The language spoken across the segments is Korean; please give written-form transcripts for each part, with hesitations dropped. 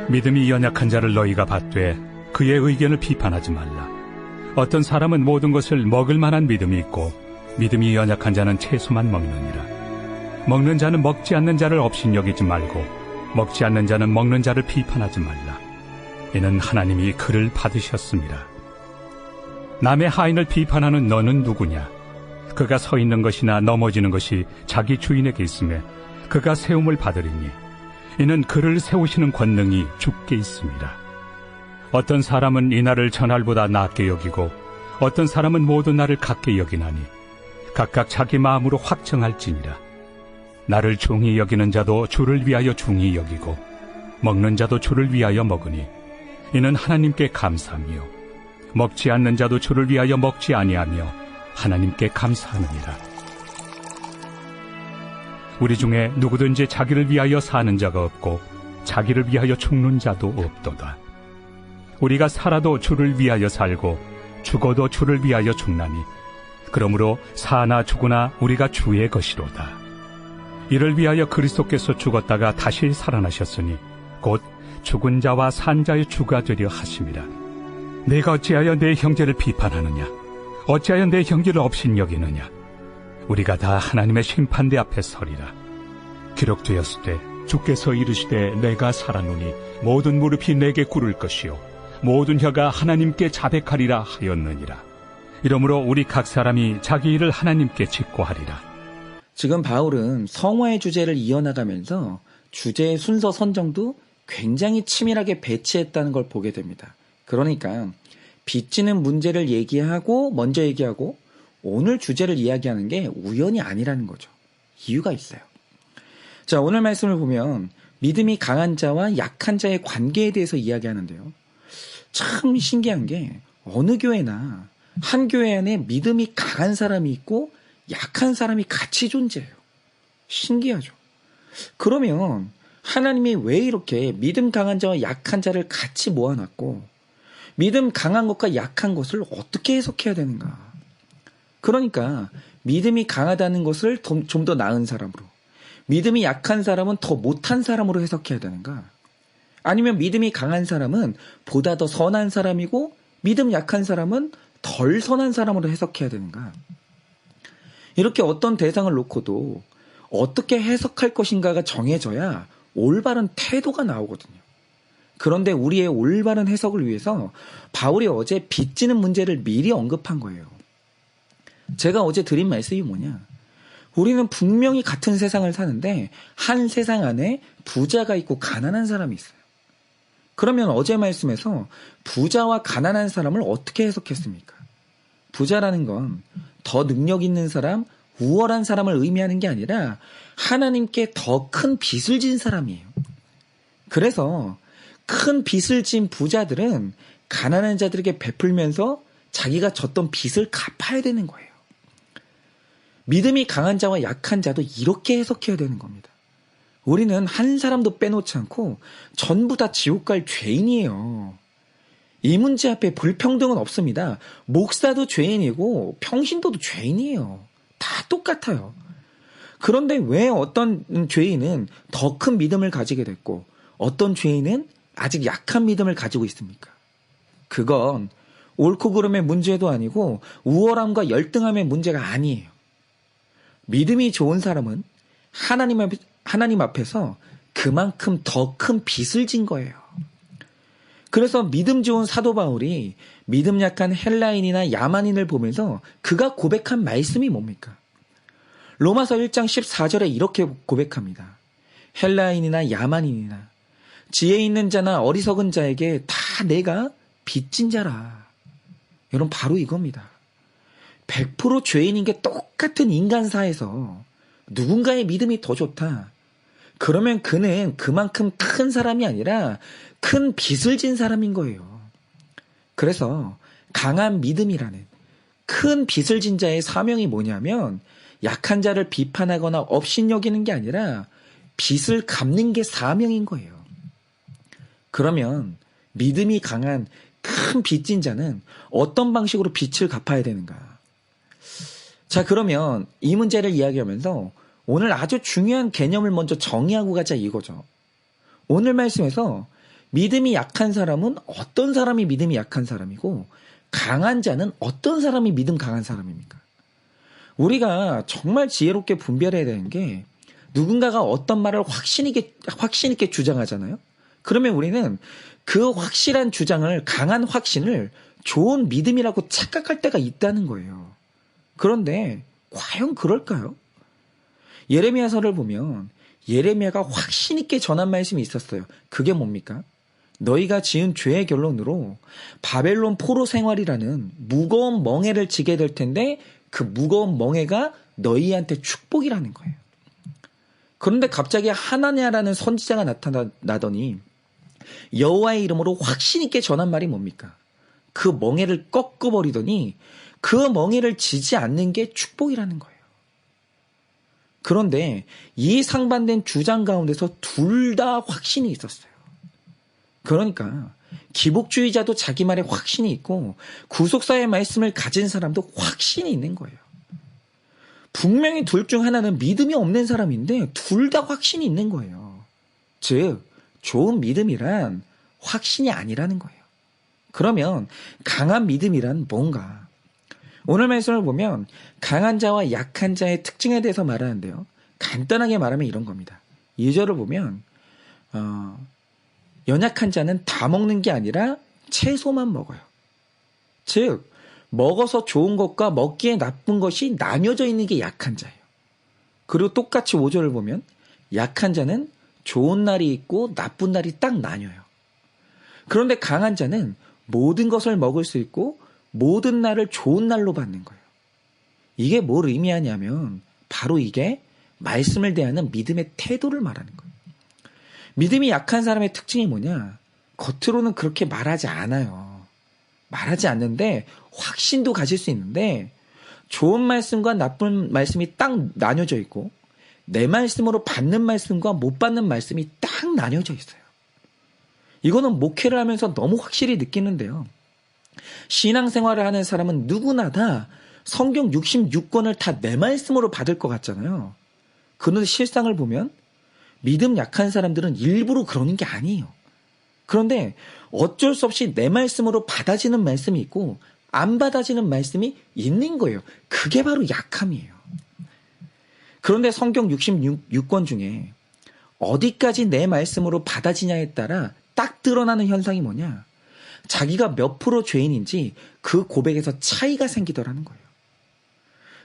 믿음이 연약한 자를 너희가 받되 그의 의견을 비판하지 말라. 어떤 사람은 모든 것을 먹을 만한 믿음이 있고 믿음이 연약한 자는 채소만 먹느니라. 먹는 자는 먹지 않는 자를 업신여기지 말고 먹지 않는 자는 먹는 자를 비판하지 말라. 이는 하나님이 그를 받으셨습니다. 남의 하인을 비판하는 너는 누구냐? 그가 서 있는 것이나 넘어지는 것이 자기 주인에게 있음에 그가 세움을 받으리니 이는 그를 세우시는 권능이 주께 있습니다. 어떤 사람은 이 날을 전날보다 낮게 여기고 어떤 사람은 모든 날을 같게 여기나니 각각 자기 마음으로 확정할지니라. 나를 중히 여기는 자도 주를 위하여 중히 여기고 먹는 자도 주를 위하여 먹으니 이는 하나님께 감사하며 먹지 않는 자도 주를 위하여 먹지 아니하며 하나님께 감사하느니라. 우리 중에 누구든지 자기를 위하여 사는 자가 없고 자기를 위하여 죽는 자도 없도다. 우리가 살아도 주를 위하여 살고 죽어도 주를 위하여 죽나니 그러므로 사나 죽으나 우리가 주의 것이로다. 이를 위하여 그리스도께서 죽었다가 다시 살아나셨으니 곧 죽은 자와 산 자의 주가 되려 하심이라. 내가 어찌하여 내 형제를 비판하느냐? 어찌하여 내 형제를 업신여기느냐? 우리가 다 하나님의 심판대 앞에 서리라. 기록되었으되 주께서 이르시되 내가 살아노니 모든 무릎이 내게 꿇을 것이요 모든 혀가 하나님께 자백하리라 하였느니라. 이러므로 우리 각 사람이 자기 일을 하나님께 직고하리라. 지금 바울은 성화의 주제를 이어나가면서 주제의 순서 선정도 굉장히 치밀하게 배치했다는 걸 보게 됩니다. 그러니까 빚지는 문제를 먼저 얘기하고 오늘 주제를 이야기하는 게 우연이 아니라는 거죠. 이유가 있어요. 자, 오늘 말씀을 보면 믿음이 강한 자와 약한 자의 관계에 대해서 이야기하는데요. 참 신기한 게 어느 교회나 한 교회 안에 믿음이 강한 사람이 있고 약한 사람이 같이 존재해요. 신기하죠. 그러면 하나님이 왜 이렇게 믿음 강한 자와 약한 자를 같이 모아놨고 믿음 강한 것과 약한 것을 어떻게 해석해야 되는가? 그러니까 믿음이 강하다는 것을 좀 더 나은 사람으로, 믿음이 약한 사람은 더 못한 사람으로 해석해야 되는가? 아니면 믿음이 강한 사람은 보다 더 선한 사람이고 믿음 약한 사람은 덜 선한 사람으로 해석해야 되는가? 이렇게 어떤 대상을 놓고도 어떻게 해석할 것인가가 정해져야 올바른 태도가 나오거든요. 그런데 우리의 올바른 해석을 위해서 바울이 어제 빚지는 문제를 미리 언급한 거예요. 제가 어제 드린 말씀이 뭐냐? 우리는 분명히 같은 세상을 사는데 한 세상 안에 부자가 있고 가난한 사람이 있어요. 그러면 어제 말씀에서 부자와 가난한 사람을 어떻게 해석했습니까? 부자라는 건 더 능력 있는 사람, 우월한 사람을 의미하는 게 아니라 하나님께 더 큰 빚을 진 사람이에요. 그래서 큰 빚을 진 부자들은 가난한 자들에게 베풀면서 자기가 졌던 빚을 갚아야 되는 거예요. 믿음이 강한 자와 약한 자도 이렇게 해석해야 되는 겁니다. 우리는 한 사람도 빼놓지 않고 전부 다 지옥 갈 죄인이에요. 이 문제 앞에 불평등은 없습니다. 목사도 죄인이고 평신도도 죄인이에요. 다 똑같아요. 그런데 왜 어떤 죄인은 더 큰 믿음을 가지게 됐고 어떤 죄인은 아직 약한 믿음을 가지고 있습니까? 그건 옳고 그름의 문제도 아니고 우월함과 열등함의 문제가 아니에요. 믿음이 좋은 사람은 하나님 앞에서 그만큼 더 큰 빚을 진 거예요. 그래서 믿음 좋은 사도 바울이 믿음 약한 헬라인이나 야만인을 보면서 그가 고백한 말씀이 뭡니까? 로마서 1장 14절에 이렇게 고백합니다. 헬라인이나 야만인이나 지혜 있는 자나 어리석은 자에게 다 내가 빚진 자라. 여러분 바로 이겁니다. 100% 죄인인 게 똑같은 인간사에서 누군가의 믿음이 더 좋다. 그러면 그는 그만큼 큰 사람이 아니라 큰 빚을 진 사람인 거예요. 그래서 강한 믿음이라는 큰 빚을 진 자의 사명이 뭐냐면 약한 자를 비판하거나 업신여기는 게 아니라 빚을 갚는 게 사명인 거예요. 그러면 믿음이 강한 큰 빚진 자는 어떤 방식으로 빚을 갚아야 되는가? 자, 그러면 이 문제를 이야기하면서 오늘 아주 중요한 개념을 먼저 정의하고 가자 이거죠. 오늘 말씀에서 믿음이 약한 사람은 어떤 사람이 믿음이 약한 사람이고 강한 자는 어떤 사람이 믿음 강한 사람입니까? 우리가 정말 지혜롭게 분별해야 되는 게 누군가가 어떤 말을 확신 있게 주장하잖아요. 그러면 우리는 그 확실한 주장을 강한 확신을 좋은 믿음이라고 착각할 때가 있다는 거예요. 그런데 과연 그럴까요? 예레미야서를 보면 예레미야가 확신 있게 전한 말씀이 있었어요. 그게 뭡니까? 너희가 지은 죄의 결론으로 바벨론 포로 생활이라는 무거운 멍에를 지게 될 텐데 그 무거운 멍에가 너희한테 축복이라는 거예요. 그런데 갑자기 하나냐라는 선지자가 나타나더니 여호와의 이름으로 확신 있게 전한 말이 뭡니까? 그 멍에를 꺾어버리더니 그 멍에를 지지 않는 게 축복이라는 거예요. 그런데 이 상반된 주장 가운데서 둘 다 확신이 있었어요. 그러니까 기복주의자도 자기 말에 확신이 있고 구속사의 말씀을 가진 사람도 확신이 있는 거예요. 분명히 둘 중 하나는 믿음이 없는 사람인데 둘 다 확신이 있는 거예요. 즉 좋은 믿음이란 확신이 아니라는 거예요. 그러면 강한 믿음이란 뭔가? 오늘 말씀을 보면 강한 자와 약한 자의 특징에 대해서 말하는데요. 간단하게 말하면 이런 겁니다. 2절을 보면 연약한 자는 다 먹는 게 아니라 채소만 먹어요. 즉 먹어서 좋은 것과 먹기에 나쁜 것이 나뉘어져 있는 게 약한 자예요. 그리고 똑같이 5절을 보면 약한 자는 좋은 날이 있고 나쁜 날이 딱 나뉘어요. 그런데 강한 자는 모든 것을 먹을 수 있고 모든 날을 좋은 날로 받는 거예요. 이게 뭘 의미하냐면 바로 이게 말씀을 대하는 믿음의 태도를 말하는 거예요. 믿음이 약한 사람의 특징이 뭐냐? 겉으로는 그렇게 말하지 않아요. 말하지 않는데 확신도 가질 수 있는데 좋은 말씀과 나쁜 말씀이 딱 나뉘어져 있고 내 말씀으로 받는 말씀과 못 받는 말씀이 딱 나뉘어져 있어요. 이거는 목회를 하면서 너무 확실히 느끼는데요. 신앙생활을 하는 사람은 누구나 다 성경 66권을 다 내 말씀으로 받을 것 같잖아요. 그런데 실상을 보면 믿음 약한 사람들은 일부러 그러는 게 아니에요. 그런데 어쩔 수 없이 내 말씀으로 받아지는 말씀이 있고 안 받아지는 말씀이 있는 거예요. 그게 바로 약함이에요. 그런데 성경 66권 중에 어디까지 내 말씀으로 받아지냐에 따라 딱 드러나는 현상이 뭐냐? 자기가 몇 프로 죄인인지 그 고백에서 차이가 생기더라는 거예요.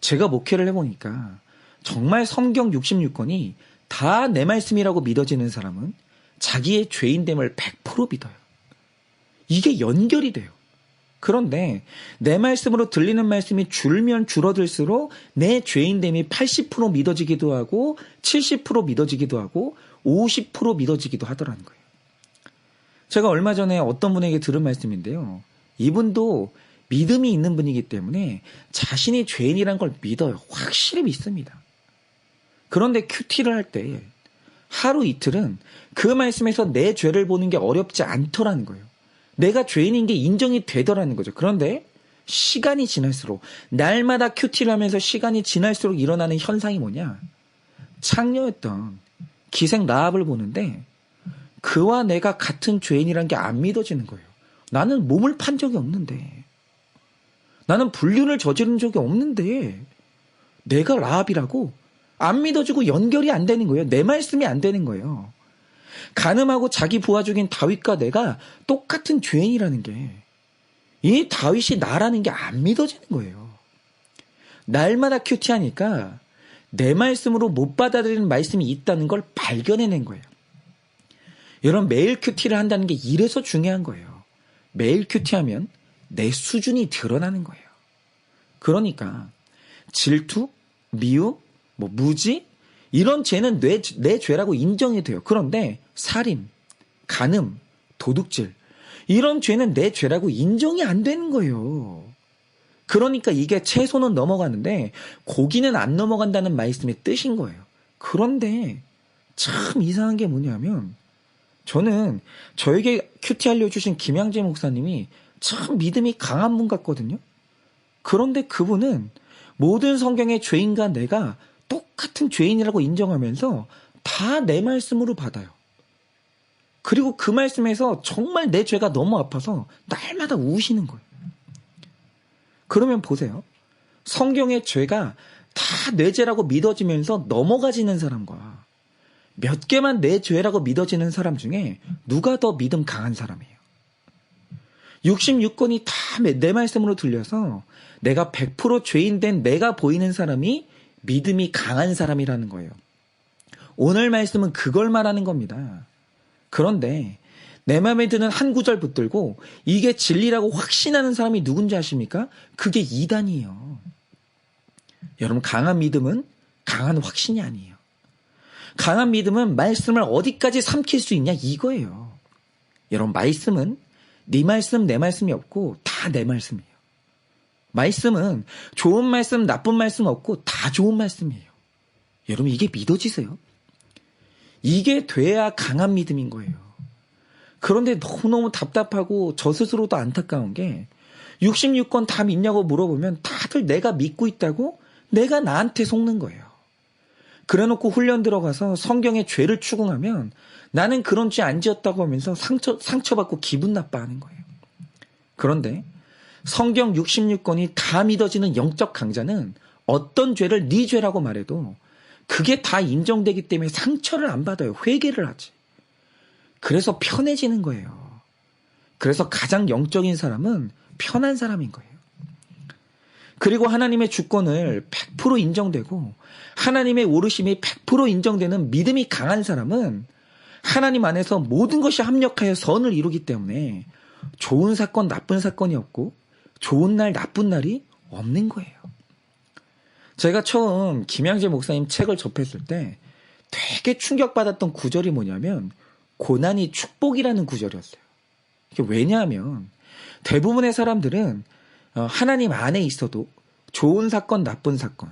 제가 목회를 해보니까 정말 성경 66권이 다 내 말씀이라고 믿어지는 사람은 자기의 죄인됨을 100% 믿어요. 이게 연결이 돼요. 그런데 내 말씀으로 들리는 말씀이 줄면 줄어들수록 내 죄인됨이 80% 믿어지기도 하고 70% 믿어지기도 하고 50% 믿어지기도 하더라는 거예요. 제가 얼마 전에 어떤 분에게 들은 말씀인데요. 이분도 믿음이 있는 분이기 때문에 자신이 죄인이라는 걸 믿어요. 확실히 믿습니다. 그런데 큐티를 할 때 하루 이틀은 그 말씀에서 내 죄를 보는 게 어렵지 않더라는 거예요. 내가 죄인인 게 인정이 되더라는 거죠. 그런데 시간이 지날수록 날마다 큐티를 하면서 시간이 지날수록 일어나는 현상이 뭐냐? 창녀였던 기생 라합을 보는데 그와 내가 같은 죄인이란 게 안 믿어지는 거예요. 나는 몸을 판 적이 없는데 나는 불륜을 저지른 적이 없는데 내가 라합이라고 안 믿어지고 연결이 안 되는 거예요. 내 말씀이 안 되는 거예요. 간음하고 자기 부하 죽인 다윗과 내가 똑같은 죄인이라는 게 이 다윗이 나라는 게 안 믿어지는 거예요. 날마다 큐티하니까 내 말씀으로 못 받아들이는 말씀이 있다는 걸 발견해낸 거예요. 여러분 매일 큐티를 한다는 게 이래서 중요한 거예요. 매일 큐티하면 내 수준이 드러나는 거예요. 그러니까 질투, 미움, 무지 이런 죄는 내 죄라고 인정이 돼요. 그런데 살인, 간음, 도둑질 이런 죄는 내 죄라고 인정이 안 되는 거예요. 그러니까 이게 채소는 넘어가는데 고기는 안 넘어간다는 말씀의 뜻인 거예요. 그런데 참 이상한 게 뭐냐면 저는 저에게 큐티 알려주신 김양재 목사님이 참 믿음이 강한 분 같거든요. 그런데 그분은 모든 성경의 죄인과 내가 똑같은 죄인이라고 인정하면서 다 내 말씀으로 받아요. 그리고 그 말씀에서 정말 내 죄가 너무 아파서 날마다 우시는 거예요. 그러면 보세요. 성경의 죄가 다 내 죄라고 믿어지면서 넘어가지는 사람과 몇 개만 내 죄라고 믿어지는 사람 중에 누가 더 믿음 강한 사람이에요? 66권이 다 내 말씀으로 들려서 내가 100% 죄인된 내가 보이는 사람이 믿음이 강한 사람이라는 거예요. 오늘 말씀은 그걸 말하는 겁니다. 그런데 내 마음에 드는 한 구절 붙들고 이게 진리라고 확신하는 사람이 누군지 아십니까? 그게 이단이에요. 여러분, 강한 믿음은 강한 확신이 아니에요. 강한 믿음은 말씀을 어디까지 삼킬 수 있냐 이거예요. 여러분, 말씀은 네 말씀 내 말씀이 없고 다 내 말씀이에요. 말씀은 좋은 말씀 나쁜 말씀 없고 다 좋은 말씀이에요. 여러분, 이게 믿어지세요? 이게 돼야 강한 믿음인 거예요. 그런데 너무너무 답답하고 저 스스로도 안타까운 게 66권 다 믿냐고 물어보면 다들 내가 믿고 있다고 내가 나한테 속는 거예요. 그래놓고 훈련 들어가서 성경의 죄를 추궁하면 나는 그런 죄 안 지었다고 하면서 상처받고 기분 나빠하는 거예요. 그런데 성경 66권이 다 믿어지는 영적 강자는 어떤 죄를 네 죄라고 말해도 그게 다 인정되기 때문에 상처를 안 받아요. 회개를 하지. 그래서 편해지는 거예요. 그래서 가장 영적인 사람은 편한 사람인 거예요. 그리고 하나님의 주권을 100% 인정되고 하나님의 오르심이 100% 인정되는 믿음이 강한 사람은 하나님 안에서 모든 것이 합력하여 선을 이루기 때문에 좋은 사건, 나쁜 사건이 없고 좋은 날, 나쁜 날이 없는 거예요. 제가 처음 김양재 목사님 책을 접했을 때 되게 충격받았던 구절이 뭐냐면 고난이 축복이라는 구절이었어요. 이게 왜냐하면 대부분의 사람들은 하나님 안에 있어도 좋은 사건, 나쁜 사건,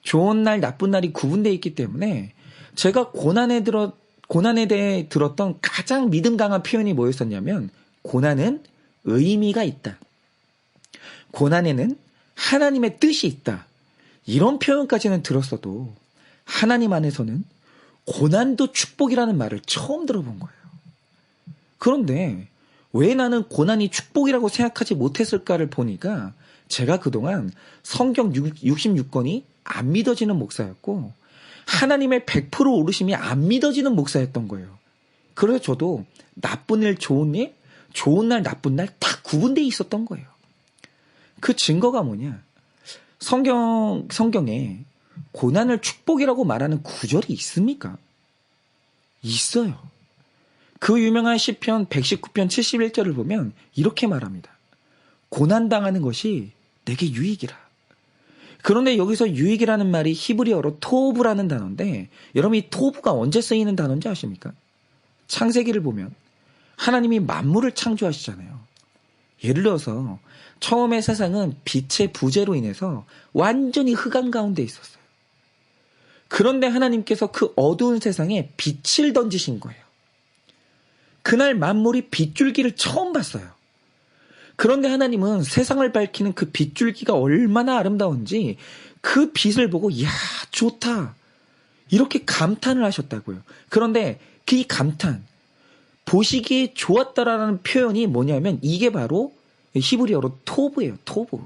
좋은 날, 나쁜 날이 구분되어 있기 때문에 제가 고난에 대해 들었던 가장 믿음 강한 표현이 뭐였었냐면 고난은 의미가 있다. 고난에는 하나님의 뜻이 있다. 이런 표현까지는 들었어도 하나님 안에서는 고난도 축복이라는 말을 처음 들어본 거예요. 그런데 왜 나는 고난이 축복이라고 생각하지 못했을까를 보니까 제가 그동안 성경 66권이 안 믿어지는 목사였고 하나님의 100% 오르심이 안 믿어지는 목사였던 거예요. 그래서 저도 나쁜 일, 좋은 일, 좋은 날, 나쁜 날 다 구분되어 있었던 거예요. 그 증거가 뭐냐? 성경에 고난을 축복이라고 말하는 구절이 있습니까? 있어요. 그 유명한 시편 119편 71절을 보면 이렇게 말합니다. 고난당하는 것이 내게 유익이라. 그런데 여기서 유익이라는 말이 히브리어로 토브라는 단어인데 여러분 이 토브가 언제 쓰이는 단어인지 아십니까? 창세기를 보면 하나님이 만물을 창조하시잖아요. 예를 들어서 처음에 세상은 빛의 부재로 인해서 완전히 흑암 가운데 있었어요. 그런데 하나님께서 그 어두운 세상에 빛을 던지신 거예요. 그날 만물이 빗줄기를 처음 봤어요. 그런데 하나님은 세상을 밝히는 그 빗줄기가 얼마나 아름다운지 그 빛을 보고 이야 좋다 이렇게 감탄을 하셨다고요. 그런데 그 감탄 보시기에 좋았다라는 표현이 뭐냐면 이게 바로 히브리어로 토브예요. 토브.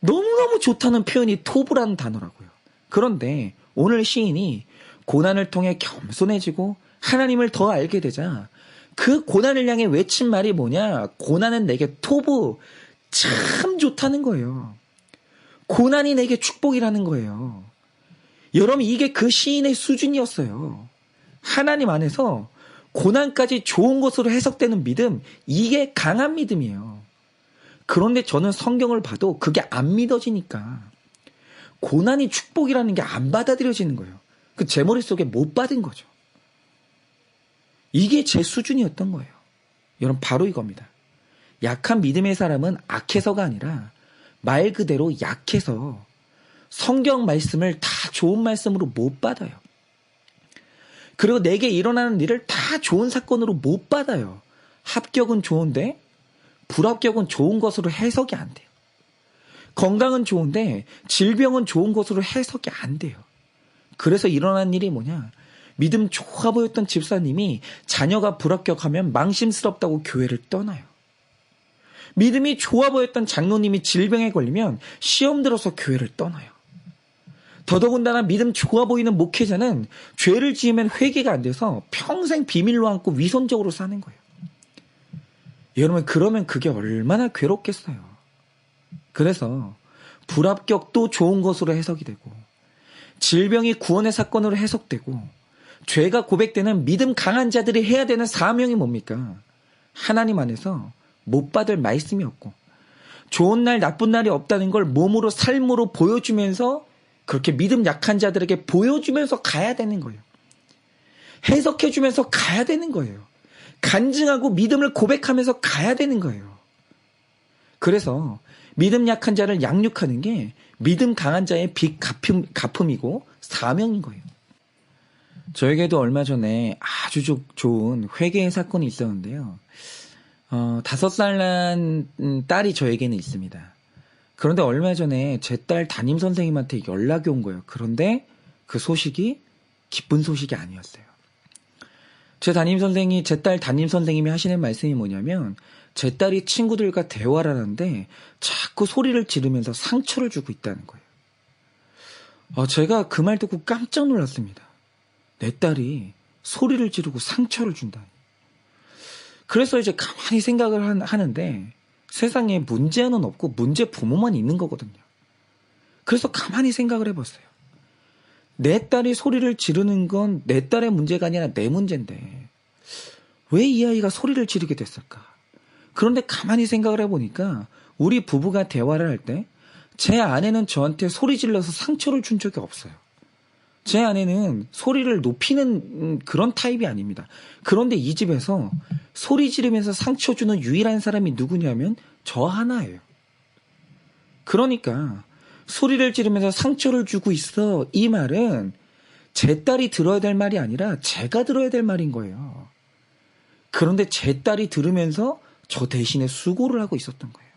너무너무 좋다는 표현이 토브라는 단어라고요. 그런데 오늘 시인이 고난을 통해 겸손해지고 하나님을 더 알게 되자 그 고난을 향해 외친 말이 뭐냐? 고난은 내게 토브 참 좋다는 거예요. 고난이 내게 축복이라는 거예요. 여러분 이게 그 시인의 수준이었어요. 하나님 안에서 고난까지 좋은 것으로 해석되는 믿음, 이게 강한 믿음이에요. 그런데 저는 성경을 봐도 그게 안 믿어지니까 고난이 축복이라는 게 안 받아들여지는 거예요. 그 제 머릿속에 못 받은 거죠. 이게 제 수준이었던 거예요. 여러분 바로 이겁니다. 약한 믿음의 사람은 악해서가 아니라 말 그대로 약해서 성경 말씀을 다 좋은 말씀으로 못 받아요. 그리고 내게 일어나는 일을 다 좋은 사건으로 못 받아요. 합격은 좋은데 불합격은 좋은 것으로 해석이 안 돼요. 건강은 좋은데 질병은 좋은 것으로 해석이 안 돼요. 그래서 일어난 일이 뭐냐? 믿음 좋아 보였던 집사님이 자녀가 불합격하면 망심스럽다고 교회를 떠나요. 믿음이 좋아 보였던 장로님이 질병에 걸리면 시험 들어서 교회를 떠나요. 더더군다나 믿음 좋아 보이는 목회자는 죄를 지으면 회개가 안 돼서 평생 비밀로 안고 위선적으로 사는 거예요. 여러분, 그러면 그게 얼마나 괴롭겠어요. 그래서 불합격도 좋은 것으로 해석이 되고, 질병이 구원의 사건으로 해석되고, 죄가 고백되는 믿음 강한 자들이 해야 되는 사명이 뭡니까? 하나님 안에서 못 받을 말씀이 없고, 좋은 날 나쁜 날이 없다는 걸 몸으로 삶으로 보여주면서, 그렇게 믿음 약한 자들에게 보여주면서 가야 되는 거예요. 해석해주면서 가야 되는 거예요. 간증하고 믿음을 고백하면서 가야 되는 거예요. 그래서 믿음 약한 자를 양육하는 게 믿음 강한 자의 빚 갚음이고 사명인 거예요. 저에게도 얼마 전에 아주 좋은 회개의 사건이 있었는데요. 5살 난 딸이 저에게는 있습니다. 그런데 얼마 전에 제 딸 담임 선생님한테 연락이 온 거예요. 그런데 그 소식이 기쁜 소식이 아니었어요. 제 딸 담임 선생님이 하시는 말씀이 뭐냐면, 제 딸이 친구들과 대화를 하는데 자꾸 소리를 지르면서 상처를 주고 있다는 거예요. 제가 그 말 듣고 깜짝 놀랐습니다. 내 딸이 소리를 지르고 상처를 준다니. 그래서 이제 가만히 생각을 하는데, 세상에 문제는 없고 문제 부모만 있는 거거든요. 그래서 가만히 생각을 해봤어요. 내 딸이 소리를 지르는 건 내 딸의 문제가 아니라 내 문제인데 왜 이 아이가 소리를 지르게 됐을까? 그런데 가만히 생각을 해보니까 우리 부부가 대화를 할 때 제 아내는 저한테 소리 질러서 상처를 준 적이 없어요. 제 아내는 소리를 높이는 그런 타입이 아닙니다. 그런데 이 집에서 소리 지르면서 상처 주는 유일한 사람이 누구냐면 저 하나예요. 그러니까 소리를 지르면서 상처를 주고 있어, 이 말은 제 딸이 들어야 될 말이 아니라 제가 들어야 될 말인 거예요. 그런데 제 딸이 들으면서 저 대신에 수고를 하고 있었던 거예요.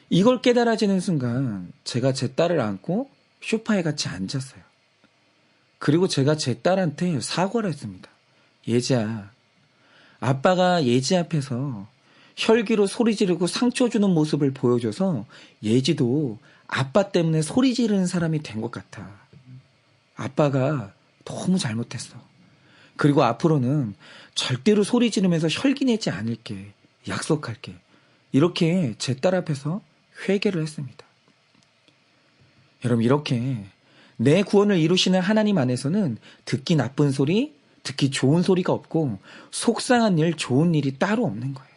이걸 깨달아지는 순간 제가 제 딸을 안고 소파에 같이 앉았어요. 그리고 제가 제 딸한테 사과를 했습니다. 예지야, 아빠가 예지 앞에서 혈기로 소리 지르고 상처 주는 모습을 보여줘서 예지도 아빠 때문에 소리 지르는 사람이 된 것 같아. 아빠가 너무 잘못했어. 그리고 앞으로는 절대로 소리 지르면서 혈기 내지 않을게. 약속할게. 이렇게 제 딸 앞에서 회개를 했습니다. 여러분, 이렇게 내 구원을 이루시는 하나님 안에서는 듣기 나쁜 소리, 듣기 좋은 소리가 없고 속상한 일, 좋은 일이 따로 없는 거예요.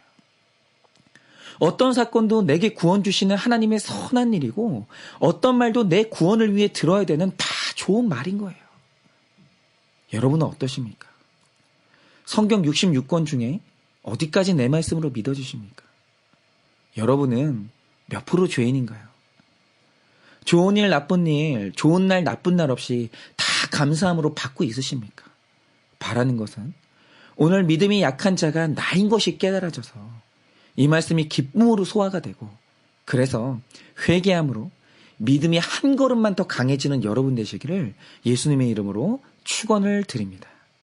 어떤 사건도 내게 구원 주시는 하나님의 선한 일이고, 어떤 말도 내 구원을 위해 들어야 되는 다 좋은 말인 거예요. 여러분은 어떠십니까? 성경 66권 중에 어디까지 내 말씀으로 믿어주십니까? 여러분은 몇 프로 죄인인가요? 좋은 일, 나쁜 일, 좋은 날, 나쁜 날 없이 다 감사함으로 받고 있으십니까? 바라는 것은 오늘 믿음이 약한 자가 나인 것이 깨달아져서 이 말씀이 기쁨으로 소화가 되고, 그래서 회개함으로 믿음이 한 걸음만 더 강해지는 여러분 되시기를 예수님의 이름으로 축원을 드립니다.